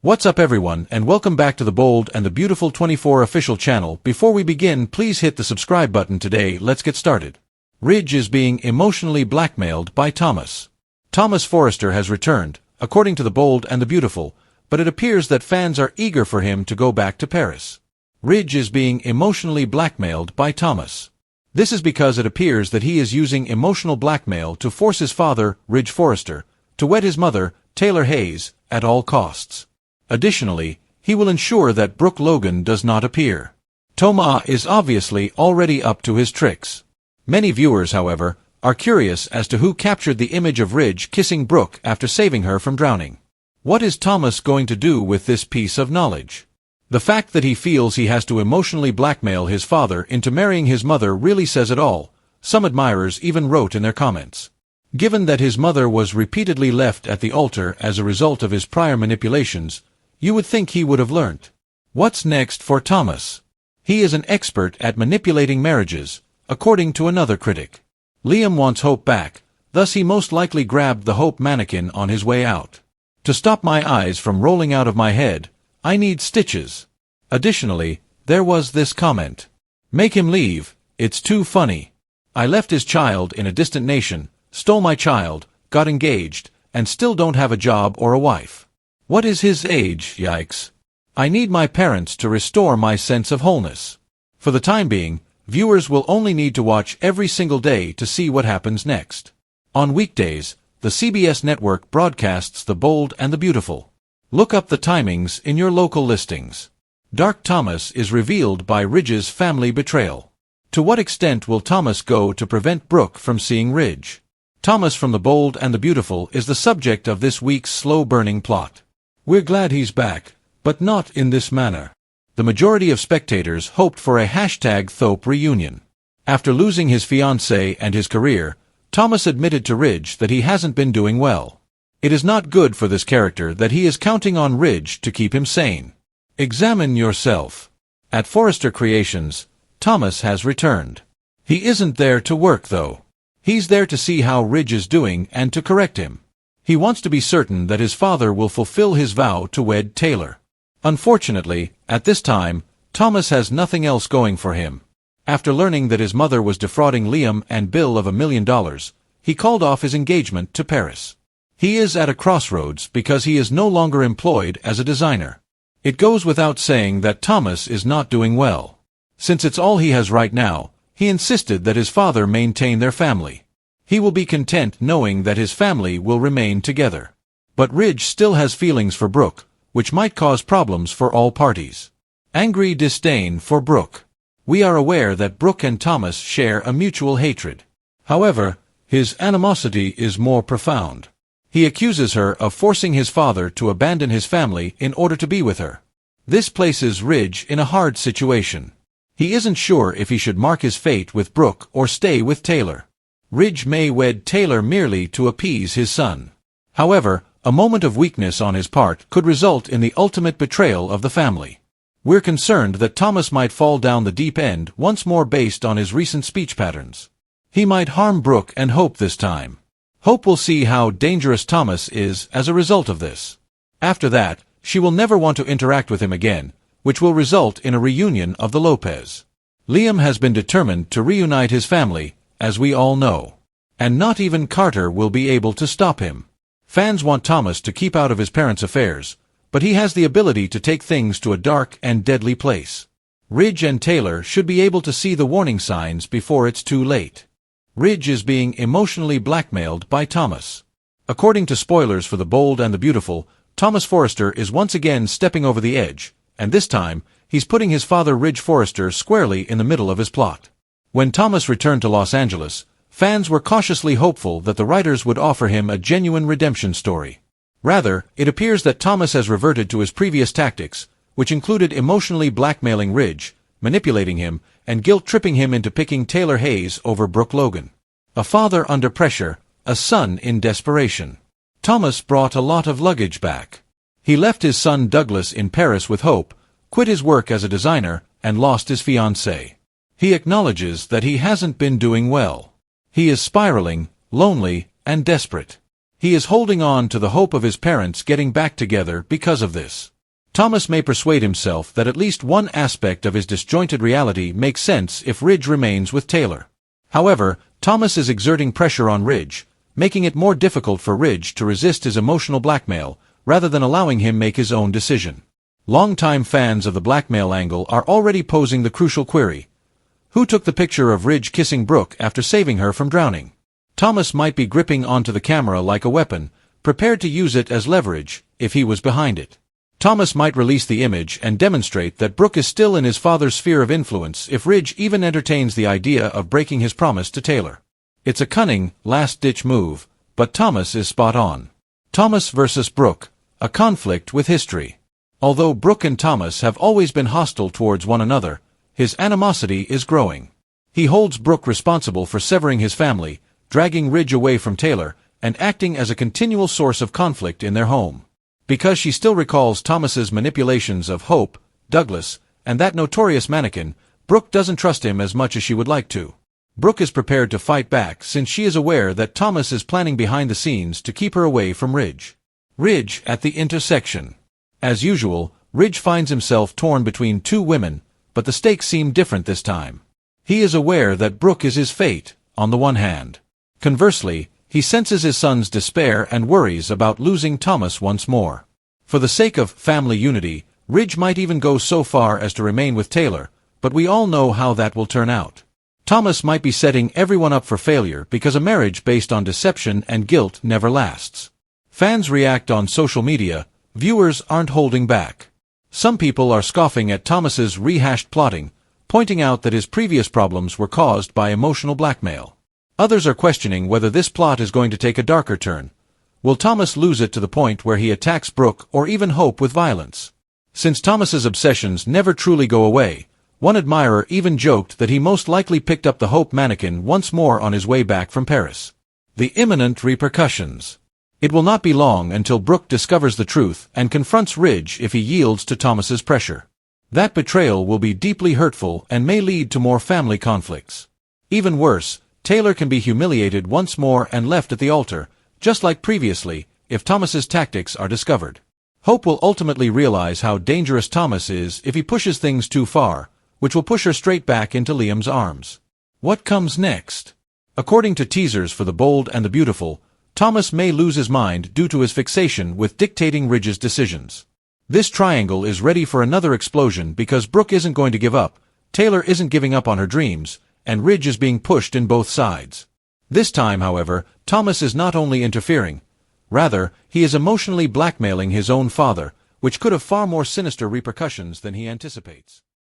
What's up everyone, and welcome back to the Bold and the Beautiful 24 official channel. Before we begin, please hit the subscribe button today. Let's get started. Ridge is being emotionally blackmailed by Thomas. Thomas Forrester has returned, according to the Bold and the Beautiful, but it appears that fans are eager for him to go back to Paris. Ridge is being emotionally blackmailed by Thomas. This is because it appears that he is using emotional blackmail to force his father, Ridge Forrester, to wed his mother, Taylor Hayes, at all costs. Additionally, he will ensure that Brooke Logan does not appear. Thomas is obviously already up to his tricks. Many viewers, however, are curious as to who captured the image of Ridge kissing Brooke after saving her from drowning. What is Thomas going to do with this piece of knowledge? The fact that he feels he has to emotionally blackmail his father into marrying his mother really says it all, some admirers even wrote in their comments. Given that his mother was repeatedly left at the altar as a result of his prior manipulations, you would think he would have learnt. What's next for Thomas? He is an expert at manipulating marriages, according to another critic. Liam wants Hope back, thus he most likely grabbed the Hope mannequin on his way out. To stop my eyes from rolling out of my head, I need stitches. Additionally, there was this comment. Make him leave, it's too funny. I left his child in a distant nation, stole my child, got engaged, and still don't have a job or a wife. What is his age, yikes? I need my parents to restore my sense of wholeness. For the time being, viewers will only need to watch every single day to see what happens next. On weekdays, the CBS network broadcasts The Bold and the Beautiful. Look up the timings in your local listings. Dark Thomas is revealed by Ridge's family betrayal. To what extent will Thomas go to prevent Brooke from seeing Ridge? Thomas from The Bold and the Beautiful is the subject of this week's slow-burning plot. We're glad he's back, but not in this manner. The majority of spectators hoped for a #Thope reunion. After losing his fiancée and his career, Thomas admitted to Ridge that he hasn't been doing well. It is not good for this character that he is counting on Ridge to keep him sane. Examine yourself. At Forrester Creations, Thomas has returned. He isn't there to work though. He's there to see how Ridge is doing and to correct him. He wants to be certain that his father will fulfill his vow to wed Taylor. Unfortunately, at this time, Thomas has nothing else going for him. After learning that his mother was defrauding Liam and Bill of $1 million, he called off his engagement to Paris. He is at a crossroads because he is no longer employed as a designer. It goes without saying that Thomas is not doing well. Since it's all he has right now, he insisted that his father maintain their family. He will be content knowing that his family will remain together. But Ridge still has feelings for Brooke, which might cause problems for all parties. Angry disdain for Brooke. We are aware that Brooke and Thomas share a mutual hatred. However, his animosity is more profound. He accuses her of forcing his father to abandon his family in order to be with her. This places Ridge in a hard situation. He isn't sure if he should mark his fate with Brooke or stay with Taylor. Ridge may wed Taylor merely to appease his son. However, a moment of weakness on his part could result in the ultimate betrayal of the family. We're concerned that Thomas might fall down the deep end once more based on his recent speech patterns. He might harm Brooke and Hope this time. Hope will see how dangerous Thomas is as a result of this. After that, she will never want to interact with him again, which will result in a reunion of the Lopez. Liam has been determined to reunite his family, as we all know. And not even Carter will be able to stop him. Fans want Thomas to keep out of his parents' affairs, but he has the ability to take things to a dark and deadly place. Ridge and Taylor should be able to see the warning signs before it's too late. Ridge is being emotionally blackmailed by Thomas. According to spoilers for The Bold and the Beautiful, Thomas Forrester is once again stepping over the edge, and this time, he's putting his father Ridge Forrester squarely in the middle of his plot. When Thomas returned to Los Angeles, fans were cautiously hopeful that the writers would offer him a genuine redemption story. Rather, it appears that Thomas has reverted to his previous tactics, which included emotionally blackmailing Ridge, manipulating him, and guilt-tripping him into picking Taylor Hayes over Brooke Logan. A father under pressure, a son in desperation. Thomas brought a lot of luggage back. He left his son Douglas in Paris with Hope, quit his work as a designer, and lost his fiancée. He acknowledges that he hasn't been doing well. He is spiraling, lonely, and desperate. He is holding on to the hope of his parents getting back together because of this. Thomas may persuade himself that at least one aspect of his disjointed reality makes sense if Ridge remains with Taylor. However, Thomas is exerting pressure on Ridge, making it more difficult for Ridge to resist his emotional blackmail, rather than allowing him make his own decision. Longtime fans of the blackmail angle are already posing the crucial query: who took the picture of Ridge kissing Brooke after saving her from drowning? Thomas might be gripping onto the camera like a weapon, prepared to use it as leverage, if he was behind it. Thomas might release the image and demonstrate that Brooke is still in his father's sphere of influence if Ridge even entertains the idea of breaking his promise to Taylor. It's a cunning, last-ditch move, but Thomas is spot on. Thomas versus Brooke, a conflict with history. Although Brooke and Thomas have always been hostile towards one another, his animosity is growing. He holds Brooke responsible for severing his family, dragging Ridge away from Taylor, and acting as a continual source of conflict in their home. Because she still recalls Thomas's manipulations of Hope, Douglas, and that notorious mannequin, Brooke doesn't trust him as much as she would like to. Brooke is prepared to fight back since she is aware that Thomas is planning behind the scenes to keep her away from Ridge. Ridge at the intersection. As usual, Ridge finds himself torn between two women, but the stakes seem different this time. He is aware that Brooke is his fate, on the one hand. Conversely, he senses his son's despair and worries about losing Thomas once more. For the sake of family unity, Ridge might even go so far as to remain with Taylor, but we all know how that will turn out. Thomas might be setting everyone up for failure because a marriage based on deception and guilt never lasts. Fans react on social media, viewers aren't holding back. Some people are scoffing at Thomas's rehashed plotting, pointing out that his previous problems were caused by emotional blackmail. Others are questioning whether this plot is going to take a darker turn. Will Thomas lose it to the point where he attacks Brooke or even Hope with violence? Since Thomas's obsessions never truly go away, one admirer even joked that he most likely picked up the Hope mannequin once more on his way back from Paris. The imminent repercussions. It will not be long until Brooke discovers the truth and confronts Ridge if he yields to Thomas's pressure. That betrayal will be deeply hurtful and may lead to more family conflicts. Even worse, Taylor can be humiliated once more and left at the altar, just like previously, if Thomas's tactics are discovered. Hope will ultimately realize how dangerous Thomas is if he pushes things too far, which will push her straight back into Liam's arms. What comes next? According to teasers for The Bold and the Beautiful, Thomas may lose his mind due to his fixation with dictating Ridge's decisions. This triangle is ready for another explosion because Brooke isn't going to give up, Taylor isn't giving up on her dreams, and Ridge is being pushed in both sides. This time, however, Thomas is not only interfering, rather, he is emotionally blackmailing his own father, which could have far more sinister repercussions than he anticipates.